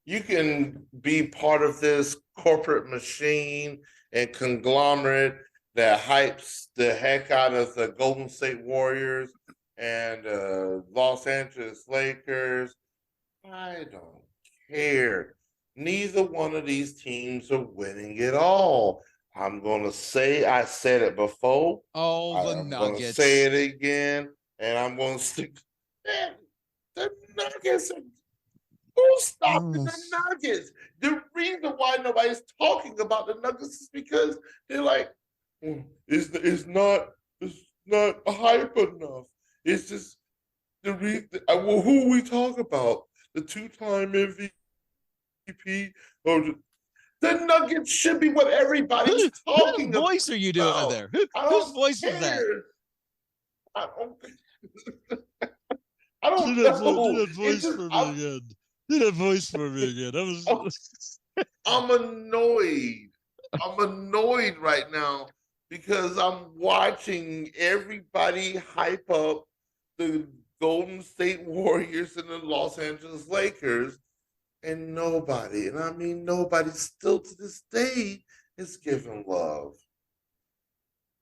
You can be part of this corporate machine and conglomerate that hypes the heck out of the Golden State Warriors and Los Angeles Lakers. I don't care. Neither one of these teams are winning it all. I'm gonna say I said it before. Oh, the I'm gonna say Nuggets. it again, and I'm gonna stick. Man, the Nuggets are who's stopping the Nuggets? The reason why nobody's talking about the Nuggets is because they're like, it's not hype enough. It's just the reason. Well, who we talk about? The two-time MVP or the Nuggets should be what everybody's talking Whose voice are you doing about. there? I Whose don't voice care. is that? I don't. I don't know. Do that voice for me again. Do that voice for me again. I'm annoyed. I'm annoyed right now because I'm watching everybody hype up the Golden State Warriors and the Los Angeles Lakers, and nobody, and I mean nobody, still to this day is giving love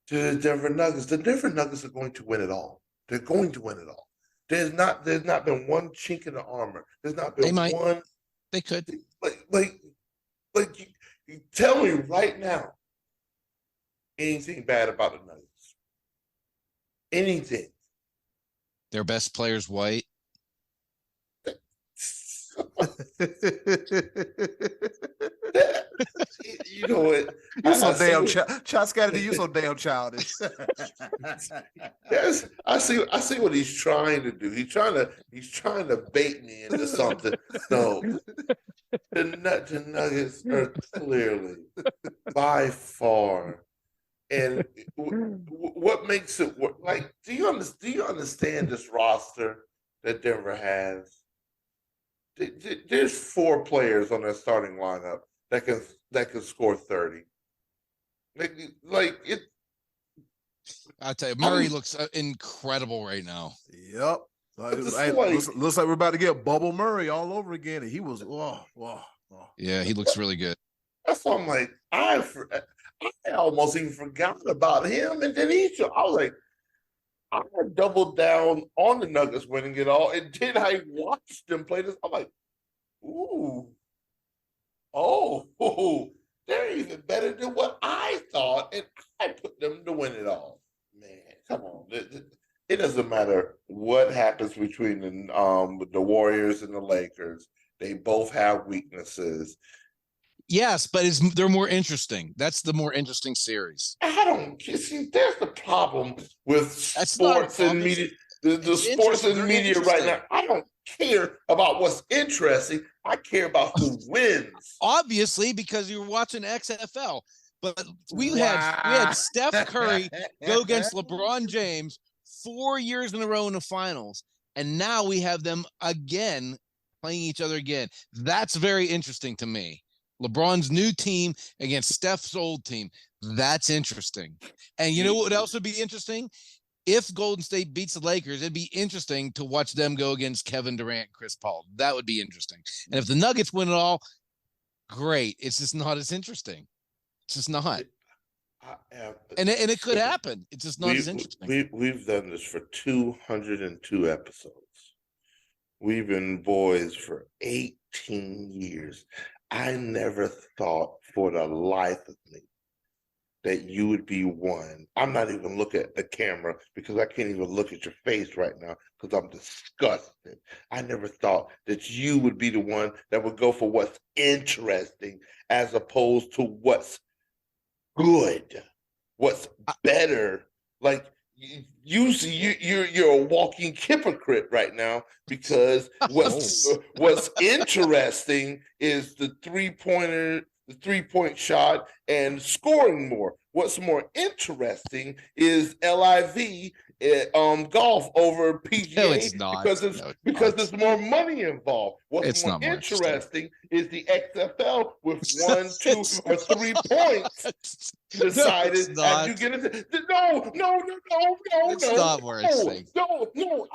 to the Denver Nuggets. The Denver Nuggets are going to win it all. They're going to win it all. There's not been one chink in the armor. There's not been one. They could. Like you tell me right now anything bad about the Nuggets. Anything. Their best player's white. You know what? You're so damn Scotty, you're so damn childish. Yes, I see what he's trying to do. He's trying to bait me into something. No, the Nuggets are clearly by far. And what makes it work? Like, do you understand this roster that Denver has? There's 4 players on their starting lineup that can score 30. Like it. I'll tell you, Murray looks incredible right now. Yep. Looks like we're about to get Bubble Murray all over again. And he was, Yeah, he looks really good. That's why I'm like, I almost even forgot about him. And then I was like, I doubled down on the Nuggets winning it all. And then I watched them play this. I'm like, ooh. Oh, they're even better than what I thought. And I put them to win it all. Man, come on. It doesn't matter what happens between the Warriors and the Lakers. They both have weaknesses. Yes, but they're more interesting. That's the more interesting series. I don't see. There's the problem with sports and media. The sports and media right now. I don't care about what's interesting. I care about who wins. Obviously, because you're watching XFL. But we had Steph Curry go against LeBron James 4 years in a row in the finals, and now we have them again playing each other again. That's very interesting to me. LeBron's new team against Steph's old team. That's interesting. And you know what else would be interesting? If Golden State beats the Lakers, it'd be interesting to watch them go against Kevin Durant and Chris Paul. That would be interesting. And if the Nuggets win it all, great. It's just not as interesting. It's just not. And it could happen. It's just not as interesting. We've done this for 202 episodes. We've been boys for 18 years. I never thought for the life of me that you would be one. I'm not even looking at the camera because I can't even look at your face right now because I'm disgusted. I never thought that you would be the one that would go for what's interesting as opposed to what's good, what's better. Like you're a walking hypocrite right now because what's interesting is the 3-point shot and scoring more. What's more interesting is LIV golf over PGA. No, it's not. Because there's more money involved. What's more interesting is the XFL with 1, 2, or 3 points decided. No. It's not more interesting. No.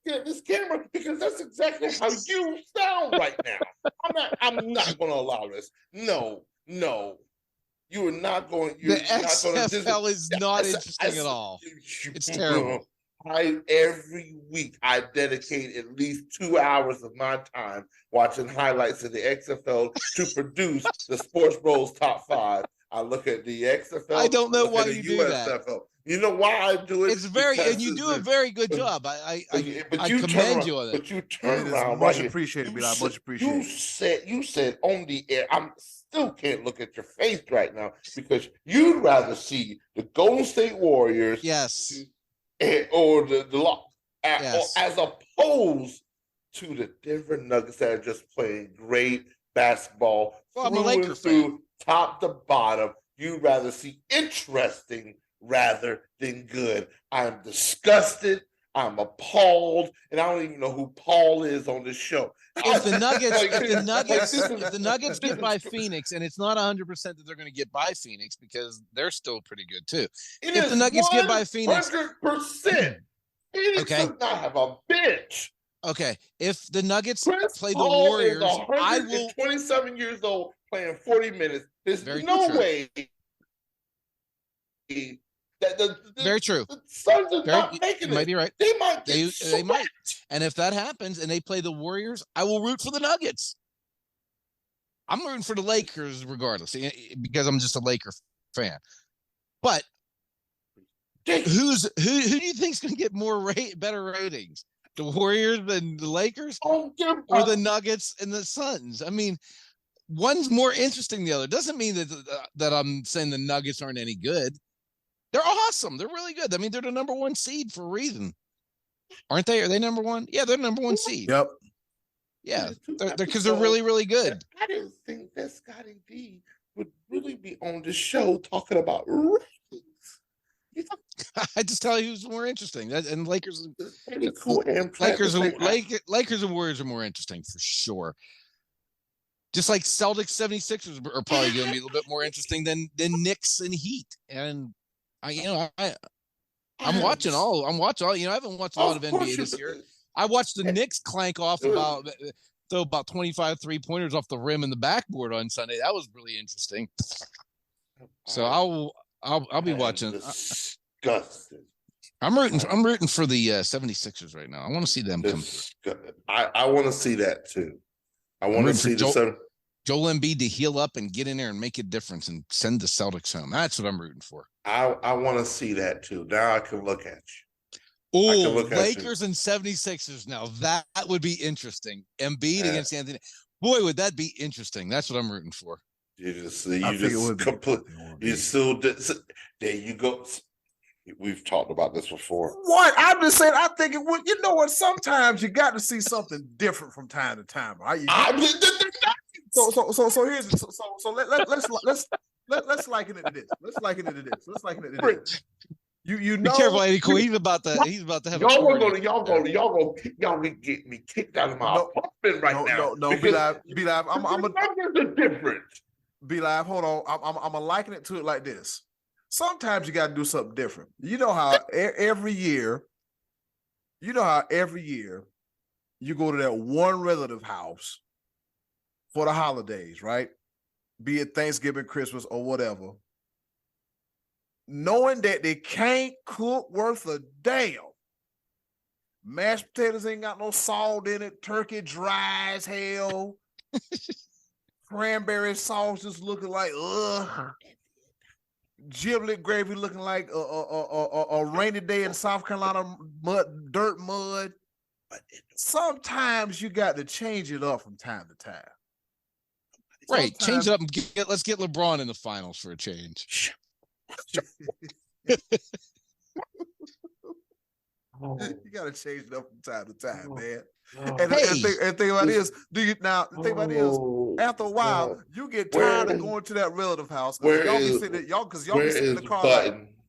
at this camera because that's exactly how you sound right now. I'm not going to allow this. No. You are not going. The XFL is not interesting at all. It's terrible. Every week I dedicate at least 2 hours of my time watching highlights of the XFL to produce the Sports Bros Top 5. I look at the XFL. I don't know why you do that. You know why I do it? It's and you do a very good job. I commend you on it. But you turn around. Much appreciated, Bilal. Much appreciated. You said on the air. I'm still can't look at your face right now because you'd rather see the Golden State Warriors, yes, or as opposed to the Denver Nuggets that are just playing great basketball through and through, top to bottom. You'd rather see interesting rather than good. I'm disgusted. I'm appalled, and I don't even know who Paul is on this show. If the Nuggets get by Phoenix, and it's not 100% that they're going to get by Phoenix because they're still pretty good too. If the Nuggets get by Phoenix, 100%. Phoenix does not have a bench. Okay, if the Nuggets play the Warriors, I will. 27 years old, playing 40 minutes. There's no way. Very true. The Suns are not making it. You might be right. They might. They might. And if that happens and they play the Warriors, I will root for the Nuggets. I'm rooting for the Lakers regardless because I'm just a Laker fan. But who do you think is going to get better ratings? The Warriors and the Lakers, or the Nuggets and the Suns? I mean, one's more interesting than the other. Doesn't mean that I'm saying the Nuggets aren't any good. They're awesome. They're really good. I mean, they're the number 1 seed for a reason. Aren't they? Are they number 1? Yeah, they're number 1 seed. Yep. Yeah, because they're really, really good. I didn't think that Scotty D would really be on the show talking about ratings. I just tell you who's more interesting. And Lakers, cool Lakers and Warriors are more interesting for sure. Just like Celtics 76ers are probably going to be a little bit more interesting than Knicks and Heat. And I'm watching all. I haven't watched a lot of NBA this year. I watched the Knicks clank off about 25 3-pointers off the rim and the backboard on Sunday. That was really interesting. So I'll be watching. Disgusting. I'm rooting for the 76ers right now. I want to see them come through. I want to see that too. I want to see Joel Embiid to heal up and get in there and make a difference and send the Celtics home. That's what I'm rooting for. I want to see that too. Now I can look at you. Oh, Lakers and 76ers. Now that would be interesting. Embiid against Anthony. Boy, would that be interesting. That's what I'm rooting for. There you go. We've talked about this before. What? I'm just saying, I think it would. You know what? Sometimes you got to see something different from time to time, right? So let's liken it to this. Let's liken it to this. You know. Be careful, Eddie Cole. He's about to have. Y'all gonna get me kicked out of my apartment right now. No, be live. I'm a different. Be live. Hold on. I'm gonna liken it to it like this. Sometimes you got to do something different. You know how every year you go to that one relative house for the holidays, right? Be it Thanksgiving, Christmas, or whatever. Knowing that they can't cook worth a damn. Mashed potatoes ain't got no salt in it. Turkey dry as hell. Cranberry sauce just looking like ugh. Giblet gravy looking like a rainy day in South Carolina dirt mud. Sometimes you got to change it up from time to time. Right, change it up and let's get LeBron in the finals for a change. You got to change it up from time to time, man. And the thing about it is, after a while, you get tired of going to that relative house. Y'all be sitting in the car.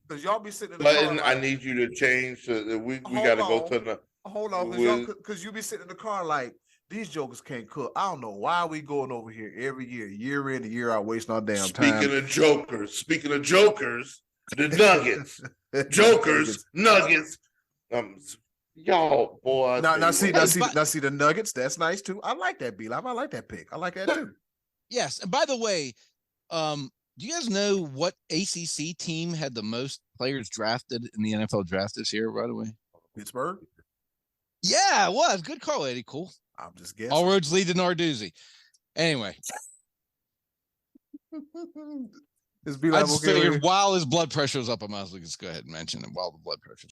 Because y'all be sitting in the car. I need you to change. We got to go to the. Hold on, because you be sitting in the car like, these jokers can't cook. I don't know why we going over here every year in and year out, wasting our damn time. Speaking of jokers, the Nuggets, Jokers, Nuggets. Y'all, boy. I Now, tell you see, what. see the Nuggets. That's nice too. I like that, B-Live. I like that pick. I like that too. Yes. And by the way, do you guys know what ACC team had the most players drafted in the NFL draft this year, by the way? Pittsburgh. Yeah, it was. Good call, Eddie. Cool. I'm just guessing. All roads lead to Narduzzi. Anyway. Is B-Live I just okay figured while his blood pressure was up, I might as well just go ahead and mention it while the blood pressure